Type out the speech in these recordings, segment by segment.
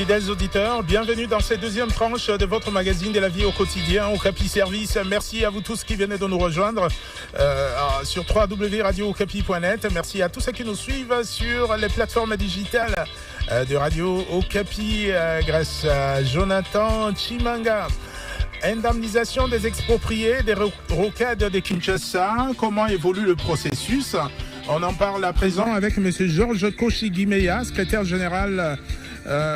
Fidèles auditeurs, bienvenue dans cette deuxième tranche de votre magazine de la vie au quotidien, Okapi Service. Merci à vous tous qui venez de nous rejoindre sur www.radio-okapi.net. Merci à tous ceux qui nous suivent sur les plateformes digitales de Radio Okapi grâce à Jonathan Chimanga. Indemnisation des expropriés, des rocades de Kinshasa. Comment évolue le processus? On en parle à présent avec M. Georges Koshi-Gimeya, secrétaire général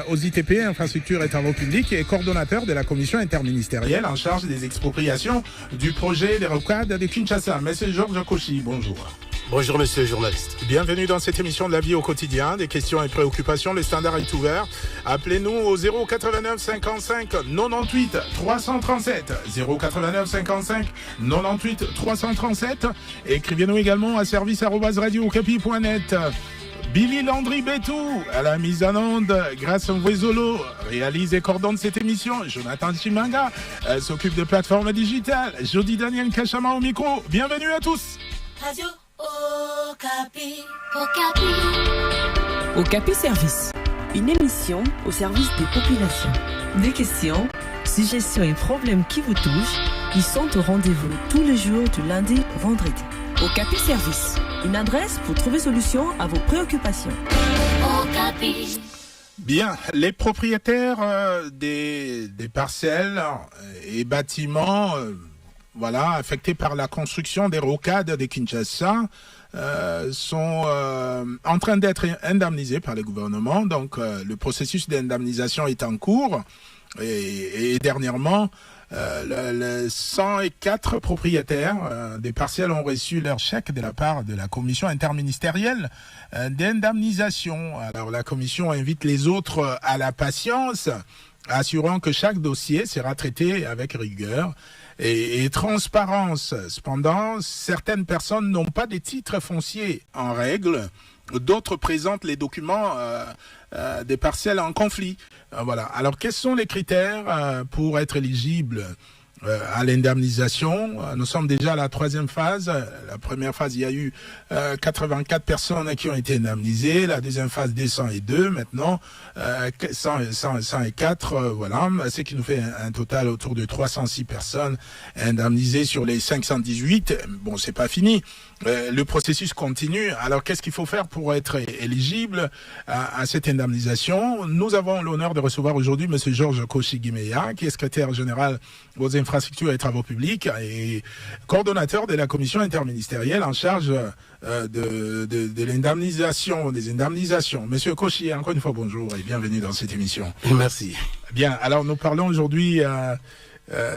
aux ITP, Infrastructures et Travaux Publics, et coordonnateur de la commission interministérielle en charge des expropriations du projet des rocades de Kinshasa. M. Georges Koshi, bonjour. Bonjour monsieur le journaliste. Bienvenue dans cette émission de la vie au quotidien, des questions et préoccupations, le standard est ouvert. Appelez-nous au 089 55 98 337, 089 55 98 337. Écrivez-nous également à service@radio-okapi.net. Billy Landry Betou à la mise en onde, grâce à Mvwezolo, réalise et coordonne cette émission. Jonathan Chimanga s'occupe de plateformes digitales. Jody Daniel Kachama au micro. Bienvenue à tous. Radio Okapi. Okapi. Okapi Service, une émission au service des populations. Des questions, suggestions et problèmes qui vous touchent, qui sont au rendez-vous tous les jours du lundi au vendredi. Okapi Service, une adresse pour trouver solution à vos préoccupations. Okapi. Bien, les propriétaires des parcelles et bâtiments affectés par la construction des rocades de Kinshasa sont en train d'être indemnisés par le gouvernement. Donc, le processus d'indemnisation est en cours. Et dernièrement, 104 propriétaires des parcelles ont reçu leur chèque de la part de la commission interministérielle d'indemnisation. Alors, la commission invite les autres à la patience, assurant que chaque dossier sera traité avec rigueur et transparence. Cependant, certaines personnes n'ont pas des titres fonciers en règle. D'autres présentent les documents des parcelles en conflit. Voilà. Alors, quels sont les critères pour être éligible à l'indemnisation? Nous sommes déjà à la troisième phase. La première phase, il y a eu 84 personnes qui ont été indemnisées. La deuxième phase, 202. Maintenant, 104. Voilà. Ce qui nous fait un total autour de 306 personnes indemnisées sur les 518. Bon, c'est pas fini. Le processus continue. Alors, qu'est-ce qu'il faut faire pour être éligible à cette indemnisation? Nous avons l'honneur de recevoir aujourd'hui M. Georges Koshi-Gimeya, qui est secrétaire général aux infrastructures et travaux publics et coordonnateur de la commission interministérielle en charge de l'indemnisation, des indemnisations. Monsieur Koshi, encore une fois, bonjour et bienvenue dans cette émission. Merci. Bien, alors nous parlons aujourd'hui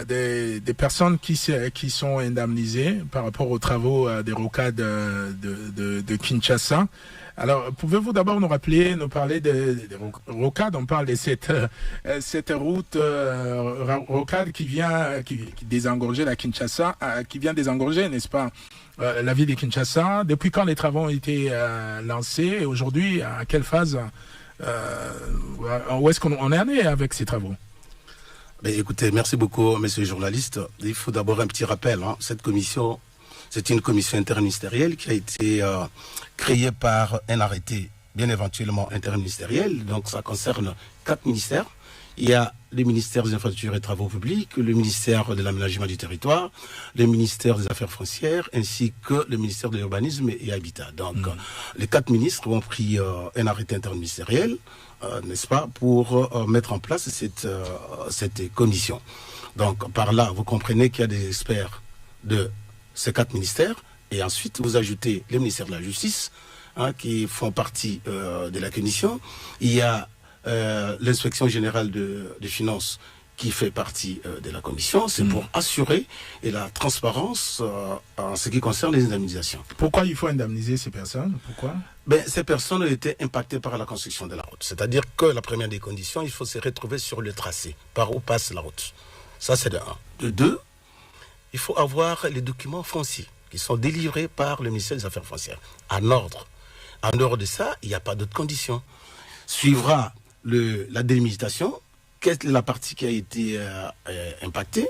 des personnes qui sont indemnisées par rapport aux travaux des rocades de Kinshasa. Alors, pouvez-vous d'abord nous parler des rocades? On parle de cette route rocade qui désengorger la Kinshasa, qui vient désengorger, n'est-ce pas, la ville de Kinshasa. Depuis quand les travaux ont été lancés et aujourd'hui, à quelle phase, où est-ce qu'on est allé avec ces travaux? Écoutez, merci beaucoup, monsieur le journaliste. Il faut d'abord un petit rappel. Cette commission, c'est une commission interministérielle qui a été créée par un arrêté, bien éventuellement interministériel. Donc, ça concerne 4 ministères. Il y a le ministère des Infrastructures et Travaux Publics, le ministère de l'Aménagement du Territoire, le ministère des Affaires foncières, ainsi que le ministère de l'Urbanisme et Habitat. Donc, les 4 ministres ont pris un arrêté interministériel, n'est-ce pas, pour mettre en place cette commission. Donc, par là, vous comprenez qu'il y a des experts de ces 4 ministères, et ensuite, vous ajoutez les ministères de la Justice, qui font partie de la commission. Il y a l'inspection générale des finances qui fait partie de la commission. C'est pour assurer la transparence en ce qui concerne les indemnisations. Pourquoi il faut indemniser ces personnes? Pourquoi? Ces personnes ont été impactées par la construction de la route. C'est-à-dire que la première des conditions, il faut se retrouver sur le tracé, par où passe la route. Ça, c'est de 1. De 2, il faut avoir les documents fonciers qui sont délivrés par le ministère des Affaires foncières, en ordre. En dehors de ça, il n'y a pas d'autres conditions. Suivra la délimitation, quelle est la partie qui a été impactée,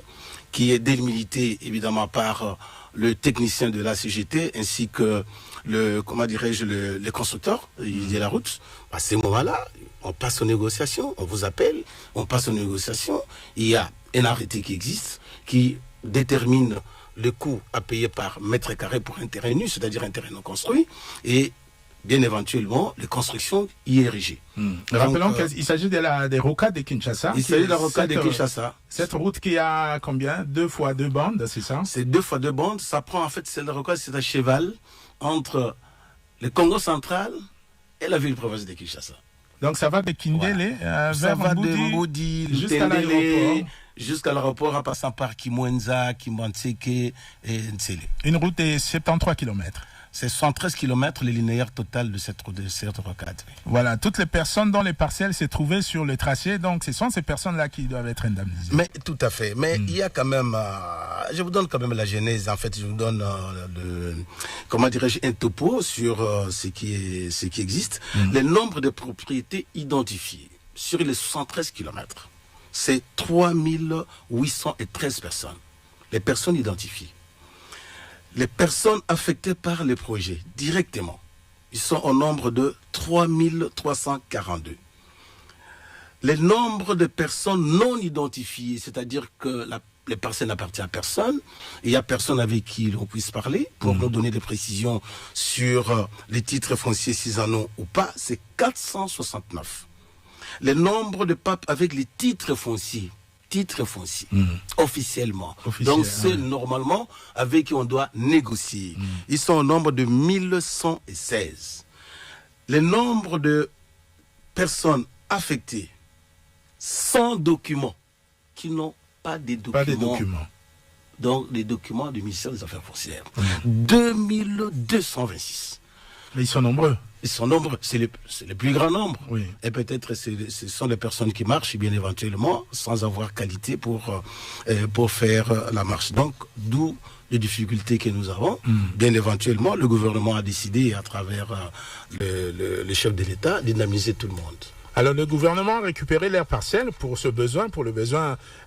qui est délimité évidemment par le technicien de la CGT ainsi que le constructeur de la route. À ces moments-là, on passe aux négociations, on vous appelle, on passe aux négociations. Il y a un arrêté qui existe, qui détermine le coût à payer par mètre carré pour un terrain nu, c'est-à-dire un terrain non construit, et bien éventuellement les constructions y érigées. Rappelons qu'il s'agit des rocades de Kinshasa. Il s'agit de la rocade de Kinshasa. Cette route qui a combien? 2 fois 2 bandes, c'est ça? C'est 2 fois 2 bandes. Ça prend en fait, c'est la rocade, c'est à cheval entre le Congo central et la ville province de Kinshasa. Donc ça va de Kindélé ça va de Mboudi jusqu'à l'aéroport. Jusqu'à l'aéroport en passant par Kimwenza, Kimbanseke et Ntsele. Une route de 73 km. C'est 113 km le linéaire total de cette rocade. Voilà, toutes les personnes dont les parcelles s'est trouvées sur le tracé, donc ce sont ces personnes-là qui doivent être indemnisées. Mais tout à fait. Mais il y a quand même, je vous donne quand même la genèse. En fait, je vous donne un topo sur ce qui existe. Le nombre de propriétés identifiées sur les 73 km, c'est 3813 personnes. Les personnes identifiées. Les personnes affectées par les projets directement, ils sont au nombre de 3342. Le nombre de personnes non identifiées, c'est-à-dire que les parcelles n'appartiennent à personne, il n'y a personne avec qui l'on puisse parler pour nous donner des précisions sur les titres fonciers cisano ou pas, c'est 469. Le nombre de papes avec les titres fonciers, officiellement. Donc c'est normalement avec qui on doit négocier. Ils sont au nombre de 1116. Le nombre de personnes affectées sans documents, qui n'ont pas de documents. Donc les documents du ministère des Affaires foncières. 2226. Mais ils sont nombreux. Ils sont nombreux, c'est le plus grand nombre. Oui. Et peut-être ce sont les personnes qui marchent, bien éventuellement, sans avoir qualité pour faire la marche. Donc, d'où les difficultés que nous avons. Bien éventuellement, le gouvernement a décidé, à travers le chef de l'État, d'indemniser tout le monde. Alors le gouvernement a récupéré leurs parcelles pour le besoin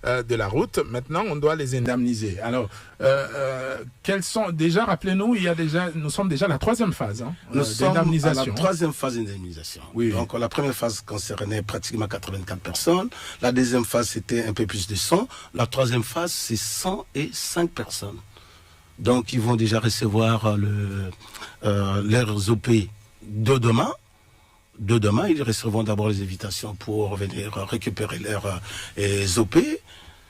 de la route. Maintenant, on doit les indemniser. Alors, quels sont déjà, rappelez-nous, nous sommes déjà à la 3e phase d'indemnisation. Nous sommes à la 3e phase d'indemnisation. Oui. Donc la première phase concernait pratiquement 84 personnes. La deuxième phase, c'était un peu plus de 100. La 3e phase, c'est 105 personnes. Donc ils vont déjà recevoir leurs OP de demain. Ils recevront d'abord les invitations pour venir récupérer leurs OP.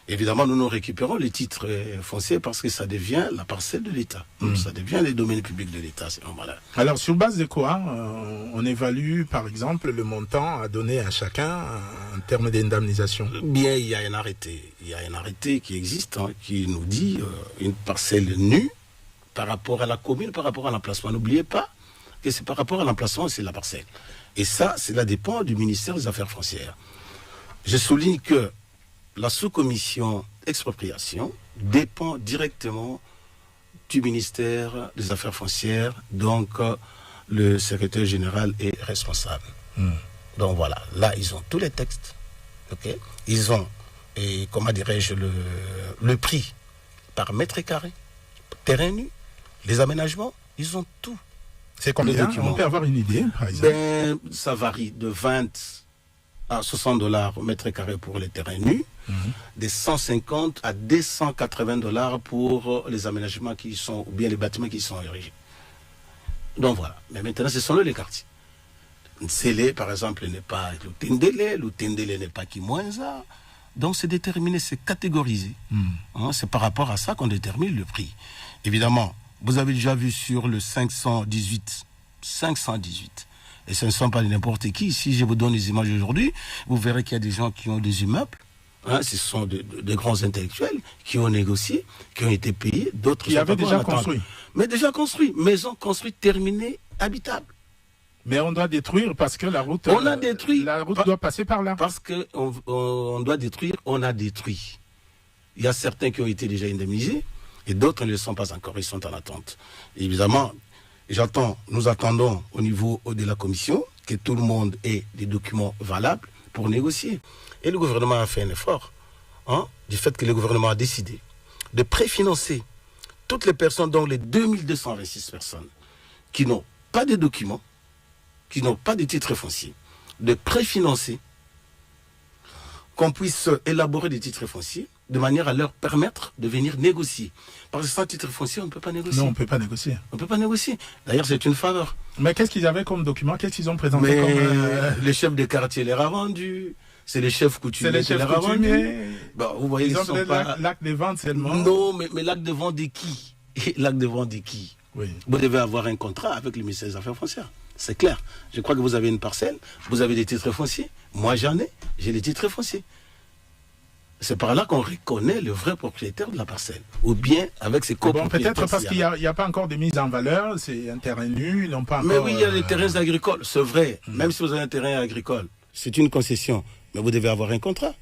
Évidemment, nous récupérons les titres fonciers parce que ça devient la parcelle de l'État. Ça devient les domaines publics de l'État. Alors, sur base de quoi on évalue, par exemple, le montant à donner à chacun en termes d'indemnisation? Bien, il y a un arrêté. Il y a un arrêté qui existe, qui nous dit une parcelle nue par rapport à la commune, par rapport à l'emplacement. N'oubliez pas que c'est par rapport à l'emplacement, c'est la parcelle. Et ça, cela dépend du ministère des Affaires foncières. Je souligne que la sous-commission expropriation dépend directement du ministère des Affaires foncières, donc le secrétaire général est responsable. Donc voilà, là ils ont tous les textes, okay. Ils ont, le prix par mètre carré, terrain nu, les aménagements, ils ont tout. C'est combien? On peut avoir une idée, par exemple? Ça varie de 20 à 60 $ au mètre carré pour les terrains nus, de 150 à 280 $ pour les aménagements ou bien les bâtiments qui sont érigés. Donc voilà. Mais maintenant, ce sont les quartiers. Ntsele, par exemple, n'est pas Lutendele n'est pas Kimwenza. Donc c'est déterminé, c'est catégorisé. C'est par rapport à ça qu'on détermine le prix. Évidemment, vous avez déjà vu sur le 518, et ce ne sont pas n'importe qui. Si je vous donne les images aujourd'hui, vous verrez qu'il y a des gens qui ont des immeubles. Ce sont de grands intellectuels qui ont négocié, qui ont été payés, d'autres qui avaient déjà construit. Mais déjà construit, maisons construites, terminées, habitables. Mais on doit détruire parce que la route, la route doit passer par là. Parce qu'on doit détruire, on a détruit. Il y a certains qui ont été déjà indemnisés et d'autres ne le sont pas encore, ils sont en attente. Et évidemment, nous attendons au niveau de la commission que tout le monde ait des documents valables pour négocier. Et le gouvernement a fait un effort, du fait que le gouvernement a décidé de préfinancer toutes les personnes, dont les 2226 personnes qui n'ont pas de documents, qui n'ont pas de titre foncier, de préfinancer, qu'on puisse élaborer des titres fonciers de manière à leur permettre de venir négocier. Parce que sans titre foncier, on ne peut pas négocier. Non, on ne peut pas négocier. On ne peut pas négocier. D'ailleurs, c'est une faveur. Mais qu'est-ce qu'ils avaient comme document? Qu'est-ce qu'ils ont présenté Mais comme... les chefs de quartier les a vendus. C'est les chefs coutumiers qui les a vendus. Bon, vous voyez, ils ont sont pas... l'acte de vente seulement. Non, mais l'acte de vente de qui? L'acte de vente de qui? Oui. Vous devez avoir un contrat avec le ministère des Affaires foncières. C'est clair. Je crois que vous avez une parcelle, vous avez des titres fonciers. Moi, j'en ai. J'ai des titres fonciers. C'est par là qu'on reconnaît le vrai propriétaire de la parcelle. Ou bien avec ses copropriétaires. Bon, peut-être parce qu'il n'y a pas encore de mise en valeur, c'est un terrain nu, ils n'ont pas encore... Mais oui, il y a des terrains agricoles, c'est vrai. Même si vous avez un terrain agricole, c'est une concession. Mais vous devez avoir un contrat.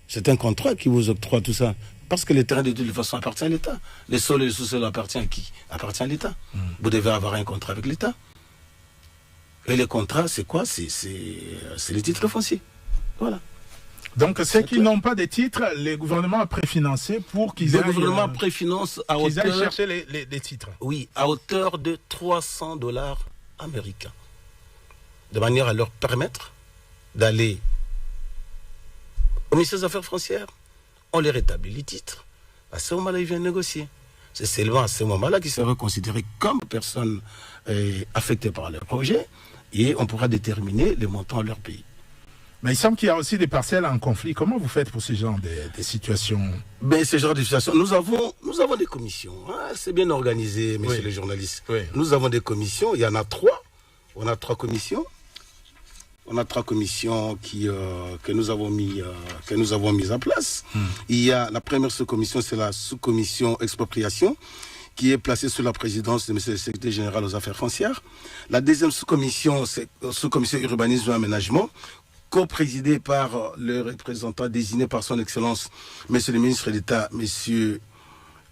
C'est un contrat qui vous octroie tout ça. Parce que les terrains de toute façon appartiennent à l'État. Les sols et les sous-sols appartiennent à qui? Appartiennent à l'État. Vous devez avoir un contrat avec l'État. Et les contrats, c'est quoi? C'est les titres fonciers. Voilà. Donc, ceux qui n'ont pas de titres, le gouvernement a préfinancé pour qu'ils aillent... Le gouvernement préfinance à hauteur... Qu'ils aillent chercher les titres. Oui, à hauteur de $300 américains. De manière à leur permettre d'aller au ministère des Affaires foncières. On les rétablit les titres. À ce moment-là, ils viennent négocier. C'est seulement à ce moment-là qu'ils seront considérés comme personnes affectées par le projet et on pourra déterminer les montants à leur pays. Mais il semble qu'il y a aussi des parcelles en conflit. Comment vous faites pour ce genre de situations? Ben, ce genre de situations, nous avons des commissions. Hein, c'est bien organisé, messieurs les journalistes. Oui. Nous avons des commissions, il y en a 3. On a 3 commissions. On a 3 commissions que nous avons mis en place. Il y a la première sous-commission, c'est la sous-commission expropriation, qui est placée sous la présidence de M. le secrétaire général aux affaires foncières. La deuxième sous-commission, c'est sous-commission urbanisme et aménagement, co-présidée par le représentant désigné par son Excellence, Monsieur le ministre d'État, Monsieur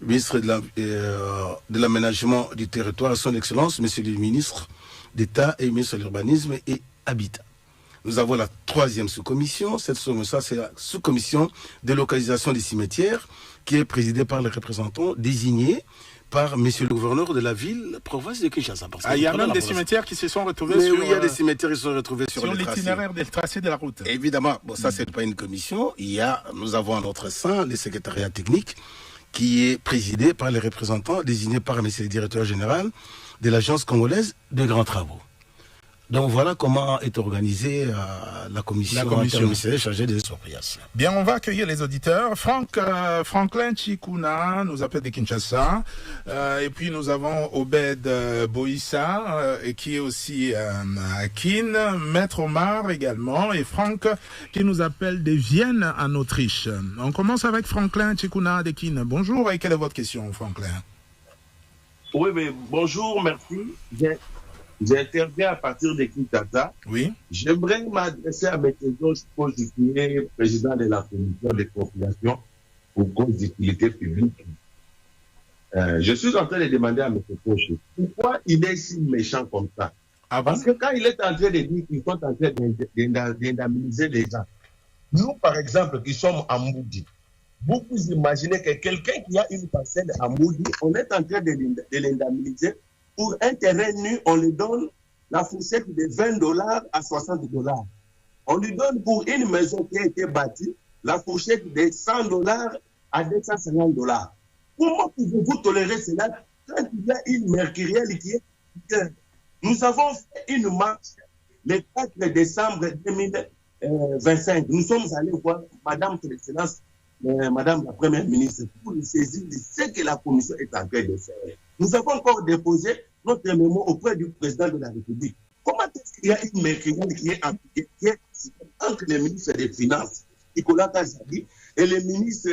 le ministre de l'aménagement du territoire, son Excellence, Monsieur le ministre d'État et ministre de l'urbanisme et habitat. Nous avons la 3e sous-commission. Cette sous-commission, c'est la sous-commission de localisation des cimetières, qui est présidée par les représentants désignés par Monsieur le gouverneur de la ville, province de Kinshasa. Il y a même des cimetières qui se sont retrouvés sur... Oui, il y a des cimetières qui se sont retrouvés sur l'itinéraire des tracés de la route. Évidemment, bon, ça, c'est pas une commission. Nous avons à notre sein le secrétariat technique, qui est présidé par les représentants désignés par Monsieur le directeur général de l'Agence congolaise de grands travaux. Donc voilà comment est organisée la commission interministérielle chargée des expropriations. Bien, on va accueillir les auditeurs. Franklin Chikuna nous appelle de Kinshasa. Et puis nous avons Obed Boïssa, qui est aussi à Kin. Maître Omar également. Et Franck qui nous appelle de Vienne en Autriche. On commence avec Franklin Chikuna de Kin. Bonjour, et quelle est votre question, Franklin? Oui, mais bonjour, merci. J'interviens à partir de Kinshasa. Oui. J'aimerais m'adresser à M. Georges Poche, qui est président de la commission d'expropriation pour cause d'utilité publique. Je suis en train de demander à M. Poche pourquoi il est si méchant comme ça. Parce que quand il est en train de dire qu'ils sont en train d'indemniser les gens, nous, par exemple, qui sommes à Moudi, vous imaginez que quelqu'un qui a une parcelle à Moudi, on est en train de l'indemniser. Pour un terrain nu, on lui donne la fourchette de $20 à $60. On lui donne pour une maison qui a été bâtie la fourchette de $100 à $250. Comment pouvez-vous tolérer cela quand il y a une mercurielle qui est... Nous avons fait une marche le 4 décembre 2025. Nous sommes allés voir Madame Excellence, Madame la Première ministre, pour nous saisir de ce que la commission est en train de faire. Nous avons encore déposé notre mémoire auprès du président de la République. Comment est-ce qu'il y a une mercurielle qui est appliquée, entre le ministre des Finances, Nicolas Kazadi, et le ministre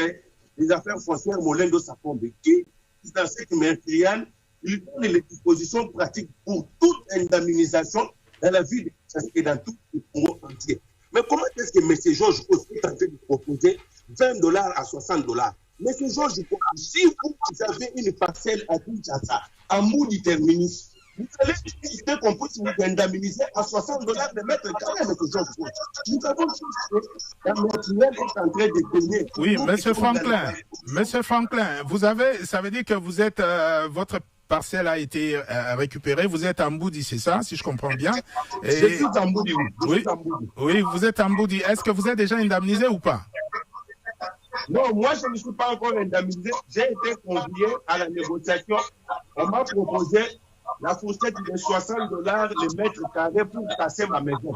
des Affaires foncières, Molendo Sakombe, qui, dans cette mercurielle, il donne les dispositions pratiques pour toute indemnisation dans la vie de Kinshasa et dans tout le Congo entier. Mais comment est-ce que M. Georges est en train de proposer $20 à $60? M. Georges, si vous avez une parcelle à Kinshasa, à Moudi Terminus, Vous allez insister qu'on puisse vous indemniser à $60 le mètre carré, M. Georges. Nous avons tous la mutuelle est en train de payer. Oui, Monsieur Franklin, vous avez, ça veut dire que vous êtes, votre parcelle a été récupérée, vous êtes en Mboudi, c'est ça, si je comprends bien. Je suis en Mboudi, oui. Oui, vous êtes en Mboudi. Est-ce que vous êtes déjà indemnisé ou pas? Non, moi, je ne suis pas encore indemnisé. J'ai été convié à la négociation. On m'a proposé la fourchette de $60 le mètre carré pour casser ma maison.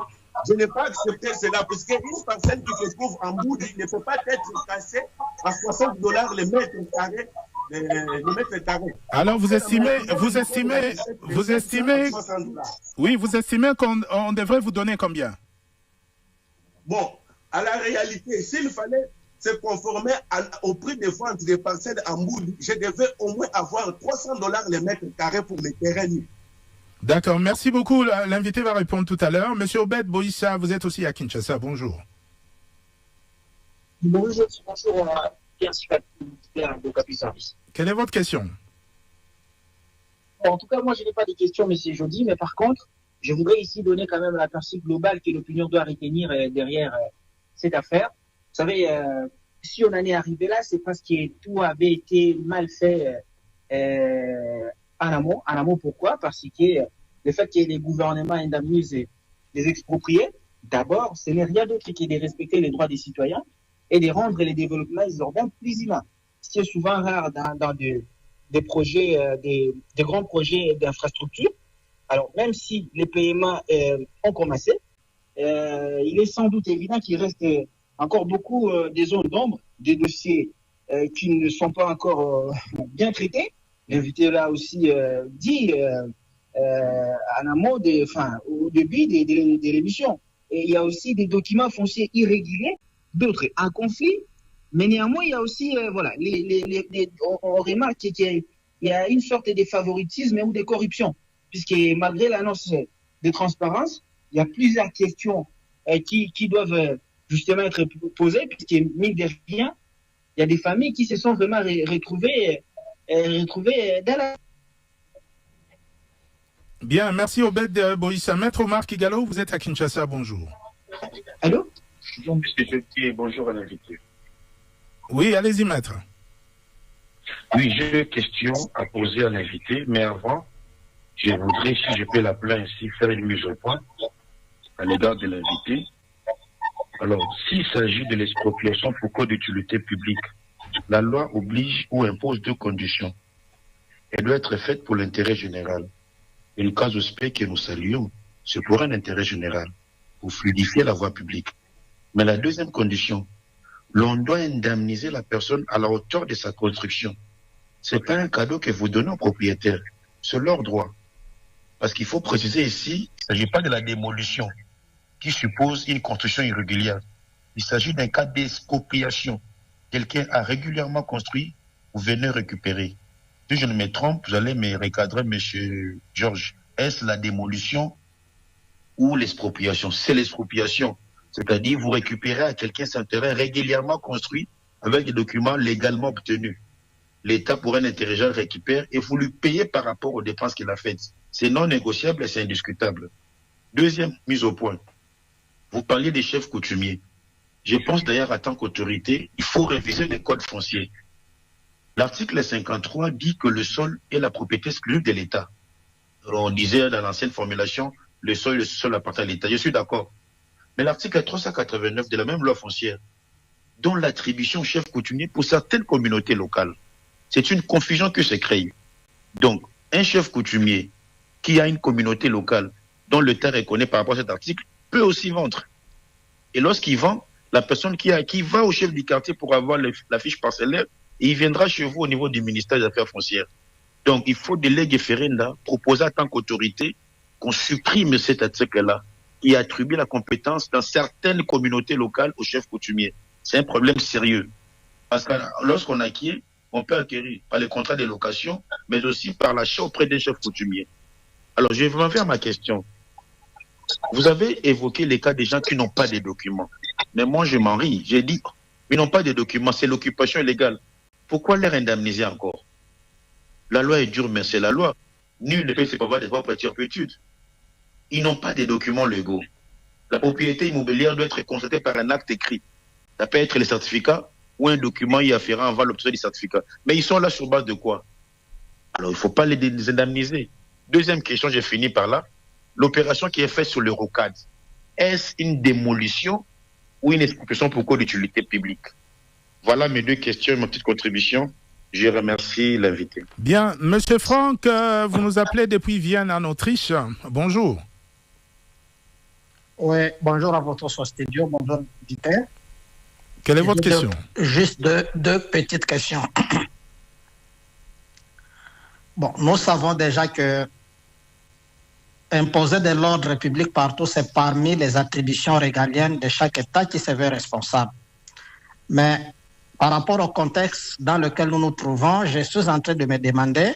Je n'ai pas accepté cela parce qu'une parcelle qui se trouve en Mboudi ne peut pas être cassée à $60 le mètre carré. Alors vous estimez, oui, vous estimez qu'on devrait vous donner combien? Bon, à la réalité, s'il fallait se conformer au prix de vente des parcelles en Mboudi, je devais au moins avoir $300 le mètre carré pour les terrains libres. D'accord, merci beaucoup. L'invité va répondre tout à l'heure. Monsieur Obed Boïssa, vous êtes aussi à Kinshasa. Bonjour. Bonjour Pierre de Capi Service. Quelle est votre question? En tout cas, moi, je n'ai pas de questions, M. Jody, mais par contre, je voudrais ici donner quand même l'aperçu global que l'opinion doit retenir derrière cette affaire. Vous savez, si on en est arrivé là, c'est parce que tout avait été mal fait en amont. En amont, pourquoi? Parce que le fait que les gouvernements indemnisent les expropriés, d'abord, ce n'est rien d'autre que de respecter les droits des citoyens et de rendre les développements urbains plus humains. Ce qui est souvent rare dans des projets, des grands projets d'infrastructure. Alors, même si les paiements ont commencé, il est sans doute évident qu'il reste encore beaucoup des zones d'ombre, des dossiers qui ne sont pas encore bien traités. L'invité là aussi dit en amont, au début de l'émission. Et il y a aussi des documents fonciers irréguliers, d'autres en conflit. Mais néanmoins, il y a aussi, on remarque qu'il y a une sorte de favoritisme ou de corruption, puisque malgré l'annonce de transparence, il y a plusieurs questions qui doivent justement être posées, puisque mine de rien, il y a des familles qui se sont vraiment retrouvées dans la... Bien, merci Obed Boïssa. Maître Omar Kigalo, vous êtes à Kinshasa, bonjour. Allô? Bonjour à l'invité. Oui, allez-y, maître. Oui, j'ai une question à poser à l'invité, mais avant, je voudrais, si je peux l'appeler ainsi, faire une mise au point à l'égard de l'invité. Alors, s'il s'agit de l'expropriation pour cause d'utilité publique, la loi oblige ou impose deux conditions. Elle doit être faite pour l'intérêt général. Et le cas suspect que nous saluons, c'est pour un intérêt général, pour fluidifier la voie publique. Mais la deuxième condition, l'on doit indemniser la personne à la hauteur de sa construction. Ce n'est pas un cadeau que vous donnez aux propriétaires, c'est leur droit. Parce qu'il faut préciser ici, il ne s'agit pas de la démolition qui suppose une construction irrégulière. Il s'agit d'un cas d'expropriation. Quelqu'un a régulièrement construit, vous venez récupérer. Si je ne me trompe, vous allez me recadrer, M. Georges. Est-ce la démolition ou l'expropriation? C'est l'expropriation. C'est-à-dire, vous récupérez à quelqu'un son terrain régulièrement construit avec des documents légalement obtenus. L'État, pour un intérêt général, récupère et vous lui payez par rapport aux dépenses qu'il a faites. C'est non négociable et c'est indiscutable. Deuxième mise au point. Vous parliez des chefs coutumiers. Je pense d'ailleurs, en tant qu'autorité, il faut réviser les codes fonciers. L'article 53 dit que le sol est la propriété exclusive de l'État. On disait dans l'ancienne formulation, le sol appartient à l'État. Je suis d'accord. Mais l'article 389 de la même loi foncière donne l'attribution au chef coutumier pour certaines communautés locales. C'est une confusion que se crée. Donc, un chef coutumier qui a une communauté locale dont l'État reconnaît par rapport à cet article peut aussi vendre. Et lorsqu'il vend, la personne qui va au chef du quartier pour avoir la fiche parcellaire, et il viendra chez vous au niveau du ministère des Affaires foncières. Donc, il faut des legs référenda proposer en tant qu'autorité qu'on supprime cet article-là qui attribue la compétence dans certaines communautés locales au chef coutumier. C'est un problème sérieux. Parce que lorsqu'on acquiert, on peut acquérir par les contrats de location, mais aussi par l'achat auprès des chefs coutumiers. Alors, je vais vous faire ma question. Vous avez évoqué les cas des gens qui n'ont pas de documents. Mais moi, je m'en ris. J'ai dit, ils n'ont pas de documents, c'est l'occupation illégale. Pourquoi les indemniser encore? La loi est dure, mais c'est la loi. Nul ne peut se prévoir des propres turpitudes. Ils n'ont pas de documents légaux. La propriété immobilière doit être constatée par un acte écrit. Ça peut être le certificat ou un document y afférent avant l'obtention du certificat. Mais ils sont là sur base de quoi? Alors, il ne faut pas les indemniser. Deuxième question, j'ai fini par là. L'opération qui est faite sur le rocade, est-ce une démolition ou une expropriation pour cause d'utilité publique? Voilà mes deux questions et ma petite contribution. Je remercie l'invité. Bien, Monsieur Franck, vous nous appelez depuis Vienne en Autriche. Bonjour. Oui, bonjour à votre studio, bonjour invité. Quelle est votre question? Juste deux petites questions. Bon, nous savons déjà que imposer de l'ordre public partout, c'est parmi les attributions régaliennes de chaque État qui se veut responsable. Mais par rapport au contexte dans lequel nous nous trouvons, je suis en train de me demander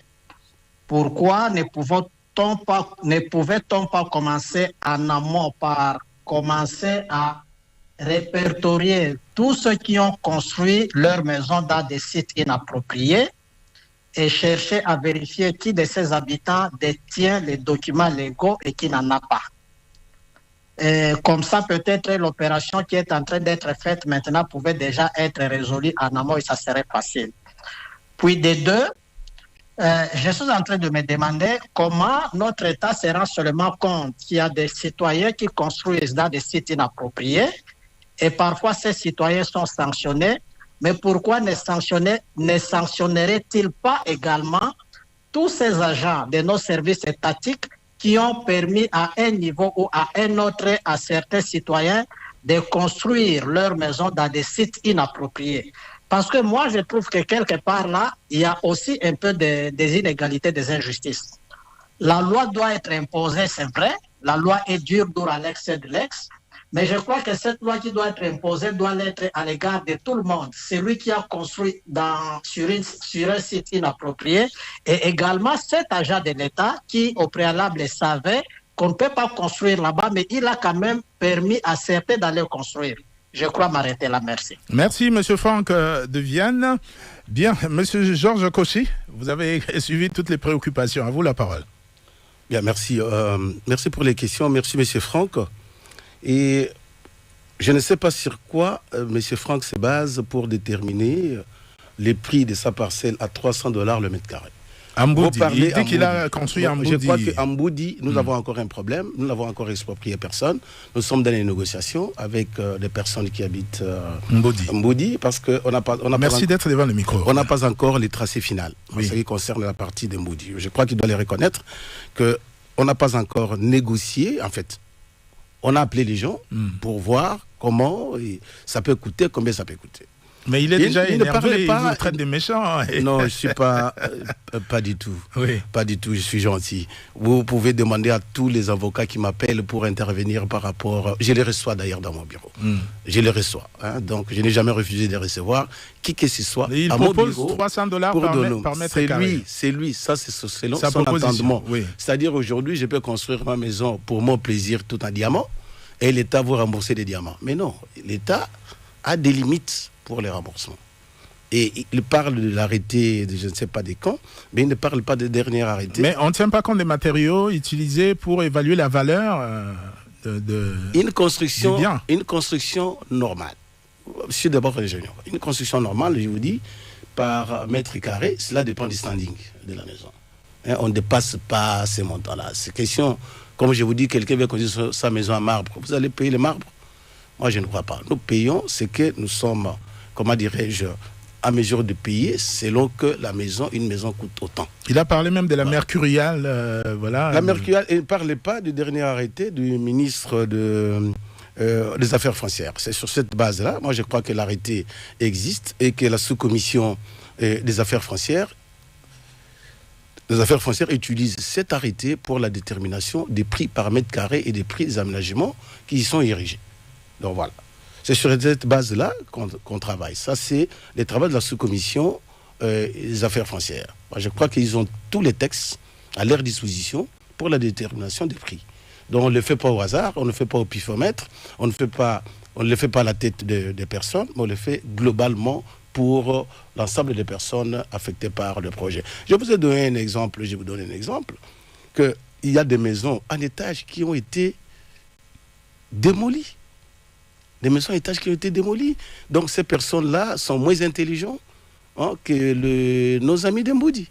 pourquoi ne pouvait-on pas commencer en amont par commencer à répertorier tous ceux qui ont construit leur maison dans des sites inappropriés et chercher à vérifier qui de ces habitants détient les documents légaux et qui n'en a pas. Et comme ça, peut-être l'opération qui est en train d'être faite maintenant pouvait déjà être résolue en amont et ça serait facile. Puis des deux, je suis en train de me demander comment notre État se rend seulement compte qu'il y a des citoyens qui construisent dans des sites inappropriés et parfois ces citoyens sont sanctionnés, mais pourquoi ne sanctionnerait-il pas également tous ces agents de nos services étatiques qui ont permis à un niveau ou à un autre à certains citoyens de construire leur maison dans des sites inappropriés? Parce que moi, je trouve que quelque part là, il y a aussi un peu des inégalités, des injustices. La loi doit être imposée, c'est vrai. La loi est dure à l'excès de l'ex. Mais je crois que cette loi qui doit être imposée doit l'être à l'égard de tout le monde. Celui qui a construit sur un site inapproprié et également cet agent de l'État qui, au préalable, savait qu'on ne peut pas construire là-bas, mais il a quand même permis à certains d'aller construire. Je crois m'arrêter là. Merci. Merci, M. Franck de Vienne. Bien, M. Georges Cauchy, vous avez suivi toutes les préoccupations. À vous la parole. Bien, merci. Merci pour les questions. Merci, M. Franck. Et je ne sais pas sur quoi M. Franck se base pour déterminer les prix de sa parcelle à $300 le mètre carré. Amboudi, il dit qu'il a construit Amboudi. Je crois qu'à Amboudi, nous avons encore un problème. Nous n'avons encore exproprié personne. Nous sommes dans les négociations avec des personnes qui habitent Amboudi parce qu'on n'a pas... Merci d'être devant le micro. On n'a pas encore les tracés finales en ce qui concerne la partie d'Amboudi. Je crois qu'il doit les reconnaître qu'on n'a pas encore négocié, en fait. On a appelé les gens pour voir comment ça peut coûter, combien ça peut coûter. Mais il est déjà énervé, il vous traite de méchants. Non, je ne suis pas du tout. Oui. Pas du tout, je suis gentil. Vous pouvez demander à tous les avocats qui m'appellent pour intervenir par rapport... Je les reçois d'ailleurs dans mon bureau. Je les reçois. Donc, je n'ai jamais refusé de les recevoir. Qui que ce soit, il à propose mon bureau, $300 par mètre carré. C'est lui. Ça, c'est selon son entendement. Oui. C'est-à-dire, aujourd'hui, je peux construire ma maison pour mon plaisir tout en diamant et l'État vous rembourser des diamants. Mais non, l'État a des limites pour les remboursements. Et il parle de l'arrêté de je ne sais pas des quand, mais il ne parle pas des derniers arrêtés. Mais on ne tient pas compte des matériaux utilisés pour évaluer la valeur une construction normale. Je suis d'abord ingénieur. Une construction normale, je vous dis, par mètre carré, cela dépend du standing de la maison. On ne dépasse pas ces montants-là. C'est question, comme je vous dis, quelqu'un veut construire sa maison en marbre. Vous allez payer le marbre? Moi, je ne crois pas. Nous payons ce que nous sommes, comment dirais-je, à mesure de payer selon que une maison coûte autant. Il a parlé même de la mercuriale, voilà. La mercuriale, il ne parlait pas du dernier arrêté du ministre des Affaires foncières. C'est sur cette base-là, moi je crois que l'arrêté existe et que la sous-commission des Affaires foncières utilise cet arrêté pour la détermination des prix par mètre carré et des prix des aménagements qui y sont érigés. Donc voilà. C'est sur cette base-là qu'on travaille. Ça, c'est le travail de la sous-commission des affaires foncières. Moi, je crois qu'ils ont tous les textes à leur disposition pour la détermination des prix. Donc on ne le fait pas au hasard, on ne le fait pas au pifomètre, on ne le fait pas à la tête des personnes, mais on le fait globalement pour l'ensemble des personnes affectées par le projet. Je vous ai donné un exemple, qu'il y a des maisons en étage qui ont été démolies. Des maisons à étage qui ont été démolies. Donc ces personnes-là sont moins intelligentes que nos amis d'Emboudi.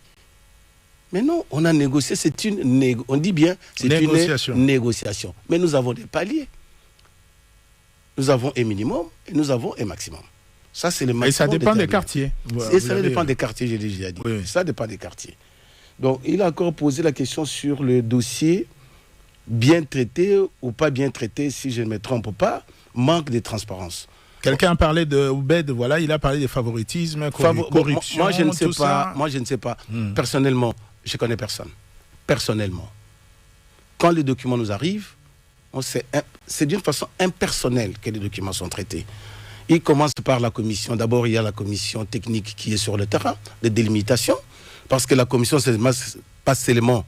Mais non, on a négocié, on dit bien, c'est une négociation. Mais nous avons des paliers. Nous avons un minimum et nous avons un maximum. Ça, c'est le maximum. Et ça dépend des quartiers. Ça dépend des quartiers, j'ai déjà dit. Oui. Ça dépend des quartiers. Donc, il a encore posé la question sur le dossier bien traité ou pas bien traité, si je ne me trompe pas, manque de transparence. Quelqu'un a parlé de Oubed, voilà, il a parlé de favoritisme, corruption, moi, je ne sais pas. Personnellement, je ne connais personne. Personnellement. Quand les documents nous arrivent, c'est d'une façon impersonnelle que les documents sont traités. Il commence par la commission. D'abord, il y a la commission technique qui est sur le terrain, de délimitation, parce que la commission, c'est pas seulement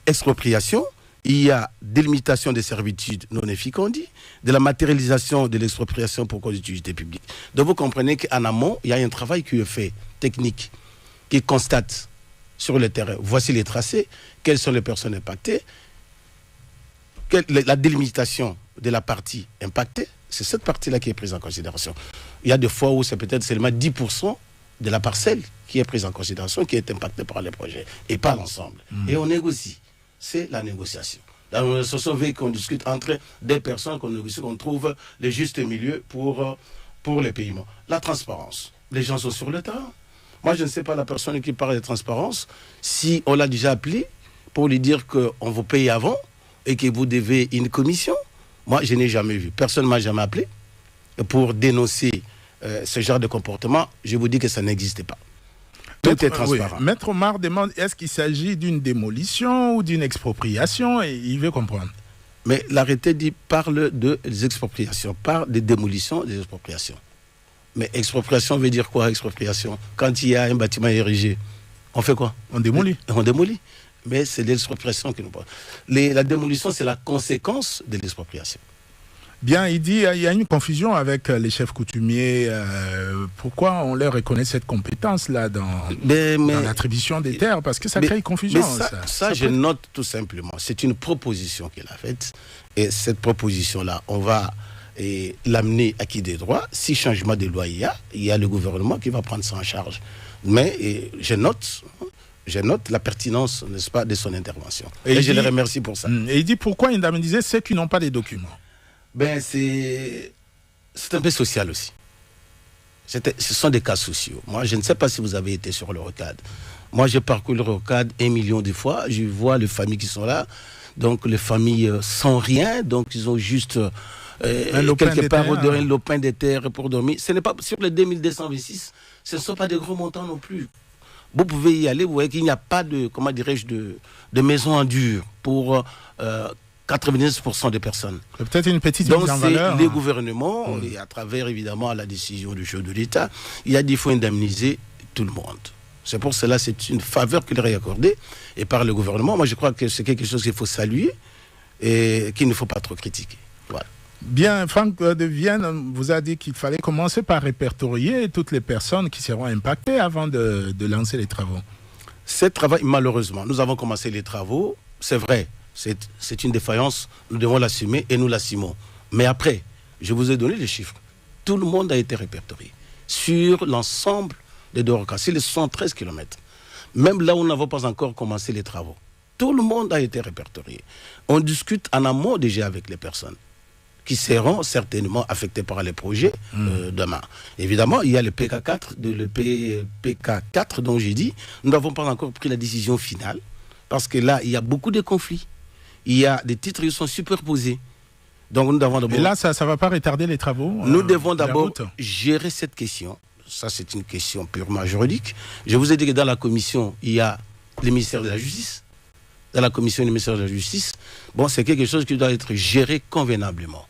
expropriation, il y a délimitation des servitudes non effectuées, de la matérialisation de l'expropriation pour cause d'utilité publique. Donc vous comprenez qu'en amont, il y a un travail qui est fait, technique, qui constate sur le terrain, voici les tracés, quelles sont les personnes impactées, la délimitation de la partie impactée, c'est cette partie-là qui est prise en considération. Il y a des fois où c'est peut-être seulement 10% de la parcelle qui est prise en considération, qui est impactée par les projets, et pas l'ensemble. Et on négocie. C'est la négociation. Dans la négociation, qu'on discute entre des personnes, qu'on négocie, qu'on trouve le juste milieu pour les paiements. La transparence. Les gens sont sur le terrain. Moi, je ne sais pas la personne qui parle de transparence, si on l'a déjà appelé pour lui dire qu'on vous paye avant et que vous devez une commission. Moi, je n'ai jamais vu. Personne ne m'a jamais appelé pour dénoncer ce genre de comportement. Je vous dis que ça n'existe pas. Tout est transparent. Oui. Maître Omar demande, est-ce qu'il s'agit d'une démolition ou d'une expropriation? Et il veut comprendre. Mais l'arrêté parle des expropriations, parle des démolitions, des expropriations. Mais expropriation veut dire quoi, expropriation? Quand il y a un bâtiment érigé, on fait quoi? On démolit. On démolit. Mais c'est l'expropriation qui nous parle. La démolition, c'est la conséquence de l'expropriation. Bien, il dit il y a une confusion avec les chefs coutumiers. Pourquoi on leur reconnaît cette compétence-là dans l'attribution des terres? Parce que ça crée une confusion. Ça je note tout simplement. C'est une proposition qu'il a faite. Et cette proposition-là, on va l'amener à qui des droits. Si changement de loi il y a le gouvernement qui va prendre ça en charge. Mais je note la pertinence, n'est-ce pas, de son intervention. Et je le remercie pour ça. Et il dit pourquoi indemniser ceux qui n'ont pas les documents? C'est un peu social aussi. Ce sont des cas sociaux. Moi, je ne sais pas si vous avez été sur le ROCAD. Moi, j'ai parcouru le ROCAD 1 million de fois. Je vois les familles qui sont là. Donc, les familles sans rien. Donc, ils ont juste quelque part un lopin de terre pour dormir. Ce n'est pas sur les 2226. Ce ne sont pas des gros montants non plus. Vous pouvez y aller. Vous voyez qu'il n'y a pas de, comment dirais-je, de maison en dur pour 90% des personnes. Peut-être une petite mise en valeur. Donc, c'est les gouvernements, et à travers évidemment la décision du chef de l'État, il a dit qu'il faut indemniser tout le monde. C'est pour cela c'est une faveur qu'il est accordée et par le gouvernement. Moi, je crois que c'est quelque chose qu'il faut saluer et qu'il ne faut pas trop critiquer. Voilà. Bien, Franck de Vienne vous a dit qu'il fallait commencer par répertorier toutes les personnes qui seront impactées avant de lancer les travaux. Ce travail, malheureusement, nous avons commencé les travaux, c'est vrai. C'est une défaillance, nous devons l'assumer et nous l'assumons. Mais après, je vous ai donné les chiffres. Tout le monde a été répertorié sur l'ensemble des Doroka, c'est les 113 km. Même là où nous n'avons pas encore commencé les travaux. Tout le monde a été répertorié. On discute en amont déjà avec les personnes qui seront certainement affectées par les projets demain. Évidemment, il y a le PK4, le PK4 dont j'ai dit, nous n'avons pas encore pris la décision finale parce que là, il y a beaucoup de conflits. Il y a des titres qui sont superposés. Donc nous devons d'abord... Et là, ça ne va pas retarder les travaux? Nous devons d'abord gérer cette question. Ça, c'est une question purement juridique. Je vous ai dit que dans la commission, il y a le ministère de la Justice. Dans la commission du ministère de la Justice, bon, c'est quelque chose qui doit être géré convenablement.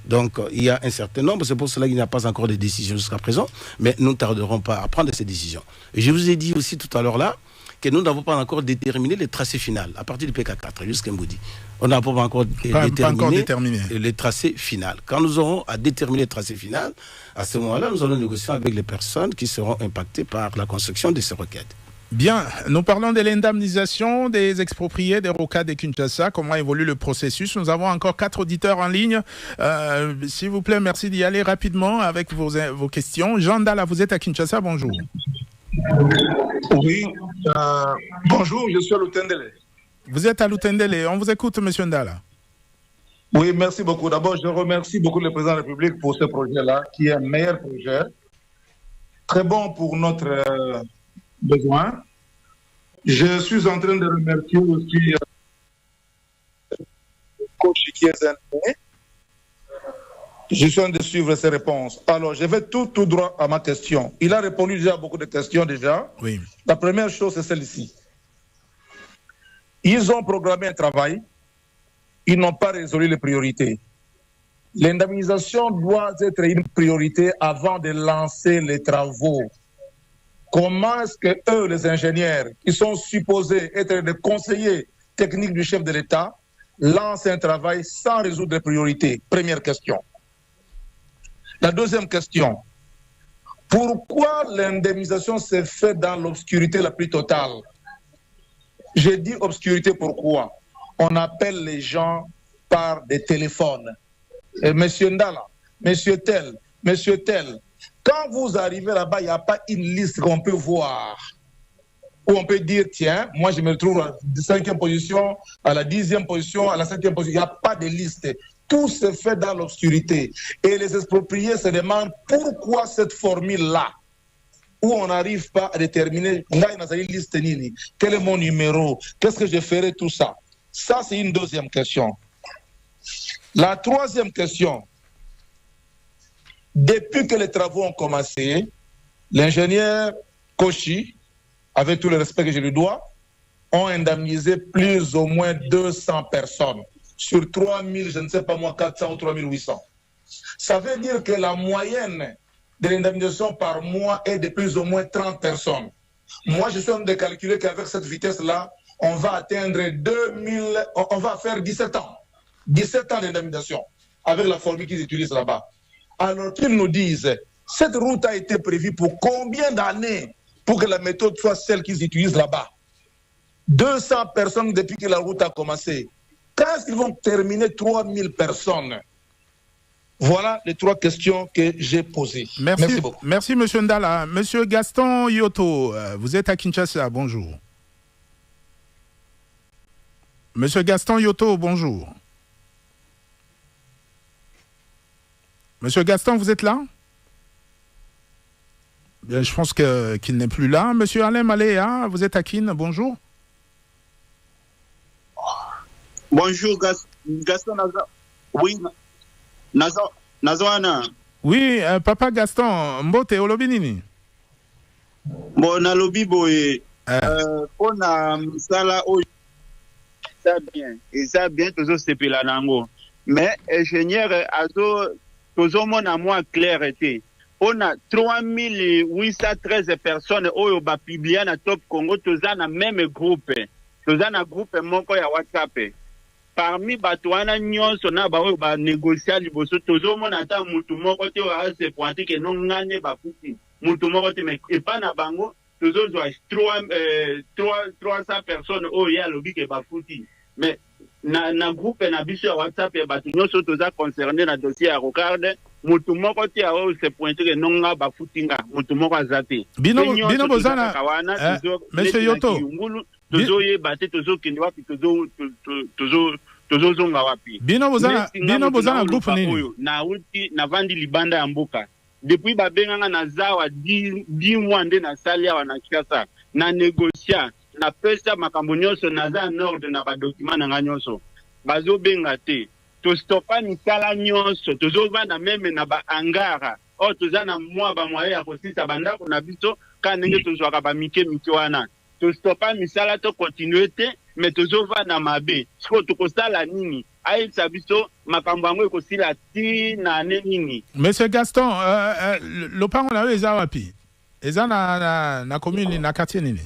Donc, il y a un certain nombre, c'est pour cela qu'il n'y a pas encore de décision jusqu'à présent, mais nous ne tarderons pas à prendre ces décisions. Et je vous ai dit aussi tout à l'heure là, que nous n'avons pas encore déterminé le tracé final, à partir du PK4, jusqu'à Mboudi. On n'a pas encore déterminé le tracé final. Quand nous aurons à déterminer le tracé final, à ce moment-là, nous allons négocier avec les personnes qui seront impactées par la construction de ces requêtes. Bien, nous parlons de l'indemnisation des expropriés des rocades de Kinshasa. Comment évolue le processus? Nous avons encore 4 auditeurs en ligne. S'il vous plaît, merci d'y aller rapidement avec vos questions. Jean Dala, vous êtes à Kinshasa, bonjour. Oui, bonjour, je suis à Lutendele. Vous êtes à Lutendele, on vous écoute, monsieur Ndala. Oui, merci beaucoup. D'abord, je remercie beaucoup le président de la République pour ce projet-là, qui est un meilleur projet, très bon pour notre besoin. Je suis en train de remercier aussi coach qui est invité. Je suis en train de suivre ses réponses. Alors, je vais tout droit à ma question. Il a répondu déjà à beaucoup de questions déjà. Oui. La première chose, c'est celle-ci. Ils ont programmé un travail. Ils n'ont pas résolu les priorités. L'indemnisation doit être une priorité avant de lancer les travaux. Comment est-ce que eux, les ingénieurs, qui sont supposés être des conseillers techniques du chef de l'État, lancent un travail sans résoudre les priorités? Première question. La deuxième question. Pourquoi l'indemnisation s'est faite dans l'obscurité la plus totale? J'ai dit obscurité pourquoi? On appelle les gens par des téléphones. Et monsieur Ndala, monsieur tel, monsieur tel. Quand vous arrivez là-bas, il n'y a pas une liste qu'on peut voir. Où on peut dire, tiens, moi je me trouve à la 5e position, à la 10e position, à la 7e position. Il n'y a pas de liste. Tout se fait dans l'obscurité. Et les expropriés se demandent pourquoi cette formule-là, où on n'arrive pas à déterminer, quel est mon numéro, qu'est-ce que je ferai, tout ça. Ça, c'est une deuxième question. La troisième question, depuis que les travaux ont commencé, l'ingénieur Kochi, avec tout le respect que je lui dois, ont indemnisé plus ou moins 200 personnes sur 3000, je ne sais pas moi, 400 ou 3800. Ça veut dire que la moyenne de l'indemnisation par mois est de plus ou moins 30 personnes. Moi, je suis en train de calculer qu'avec cette vitesse-là, on va atteindre 2000, on va faire 17 ans. 17 ans d'indemnisation avec la formule qu'ils utilisent là-bas. Alors qu'ils nous disent, cette route a été prévue pour combien d'années pour que la méthode soit celle qu'ils utilisent là-bas? 200 personnes depuis que la route a commencé. Quand est-ce qu'ils vont terminer 3000 personnes? Voilà les 3 questions que j'ai posées. Merci beaucoup. Merci, monsieur Ndala. Monsieur Gaston Yoto, vous êtes à Kinshasa, bonjour. Monsieur Gaston Yoto, bonjour. Monsieur Gaston, vous êtes là? Bien, je pense qu'il n'est plus là. Monsieur Alain Maléa, vous êtes à Kin, bonjour. Bonjour, Gaston Naza. Oui, Nazoana. Oui, papa Gaston, Mbote Olobinini. Bon, nalobi boye. On a sala o ça bien. Et ça bien, toujours c'est la nango. Mais ingénieur azo toujours mon à moi clarté. On a 3813 personnes au ba publié na Top Congo, tous na même groupe. Tous na groupe moko ya WhatsApp. Parmi batouana nyonso na ba négocier liboso toujours mon ata mutu moko te wa se pointer que non ngane ba futi. Mutu moko te mais et pas na bango toujours 300 personnes au ya lobi ke ba futi. Mais na groupe na biso ya WhatsApp ya batu nyonso toza concerné na dossier ya Rocarde. Mutu moko te ao se pointer que non nga ba futinga mutu moko azate. Bino bozana monsieur Yoto. Tozo ye bate tozo kende wapi tozo zonga wapi. Bino bozana groupe nini? Na uti na vandi libanda ya mboka. Depuis ba benganga na zawa 10 mois nde na salia wana kiasa na négocier na pesa makambo nyonso na za nord na ba document na nyonso. Bazo benga te. To stopa misala nyonso tozo vanda meme na ba angara. O toza na mwa ba mwa ya kosisa bandako na biso ka ndenge tozwaka ba mike wana. To stopa misala to continuer te mais tozo vanda mabe. Siko to kosala nini? Ayi sabiso makambo ekosila ti na nini. Monsieur Gaston, lopango na eza wapi? Eza na commune na quartier nini?